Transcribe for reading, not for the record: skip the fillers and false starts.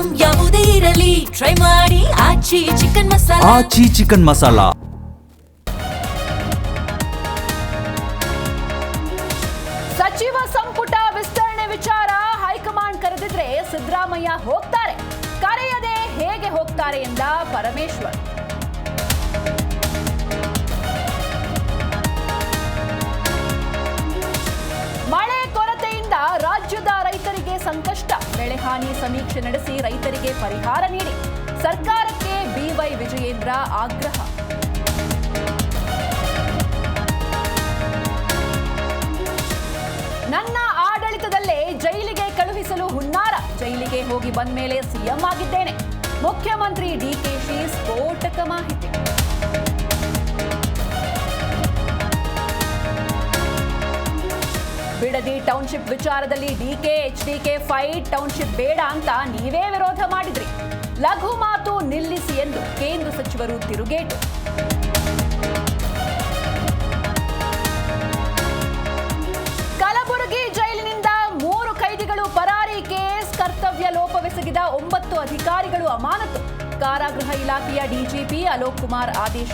Item ಯಾವುದೇ ಇರಲಿ try ಮಾಡಿ ಆಚಿ ಚಿಕನ್ ಮಸಾಲಾ. ಆಚಿ ಚಿಕನ್ ಮಸಾಲಾ. ಸಚಿವ ಸಂಪುಟ ವಿಸ್ತರಣೆ ವಿಚಾರ ಹೈಕಮಾಂಡ್ ಕರೆದಿದ್ರೆ ಸಿದ್ದರಾಮಯ್ಯ ಹೋಗ್ತಾರೆ, ಕರೆಯದೆ ಹೇಗೆ ಹೋಗ್ತಾರೆ ಎಂದ ಪರಮೇಶ್ವರ್. ಮಳೆ ಕೊರತೆಯಿಂದ ರಾಜ್ಯದ ರೈತರಿಗೆ ಸಂಕಷ್ಟ, ಬೆಳೆ ಹಾನಿ ಸಮೀಕ್ಷೆ ನಡೆಸಿ ರೈತರಿಗೆ ಪರಿಹಾರ ನೀಡಿ ಸರ್ಕಾರಕ್ಕೆ ಬಿವೈ ವಿಜಯೇಂದ್ರ ಆಗ್ರಹ. ನನ್ನ ಆಡಳಿತದಲ್ಲೇ ಜೈಲಿಗೆ ಕಳುಹಿಸಲು ಹುನ್ನಾರ, ಜೈಲಿಗೆ ಹೋಗಿ ಬಂದ ಮೇಲೆ ಸಿಎಂ ಆಗಿದ್ದೇನೆ, ಮುಖ್ಯಮಂತ್ರಿ ಡಿಕೆಶಿ ಸ್ಫೋಟಕ ಮಾಹಿತಿ. ಬಿಡದಿ ಟೌನ್ಶಿಪ್ ವಿಚಾರದಲ್ಲಿ ಡಿಕೆ ಎಚ್ಡಿಕೆ ಫೈಟ್, ಟೌನ್ಶಿಪ್ ಬೇಡ ಅಂತ ನೀವೇ ವಿರೋಧ ಮಾಡಿದ್ರಿ, ಲಘು ಮಾತು ನಿಲ್ಲಿಸಿ ಎಂದು ಕೇಂದ್ರ ಸಚಿವರು ತಿರುಗೇಟು. ಕಲಬುರಗಿ ಜೈಲಿನಿಂದ 3 ಖೈದಿಗಳು ಪರಾರಿ, ಕೇಸ್ ಕರ್ತವ್ಯ ಲೋಪವೆಸಗಿದ 9 ಅಧಿಕಾರಿಗಳು ಅಮಾನತು, ಕಾರಾಗೃಹ ಇಲಾಖೆಯ ಡಿಜಿಪಿ ಅಲೋಕ್ ಕುಮಾರ್ ಆದೇಶ.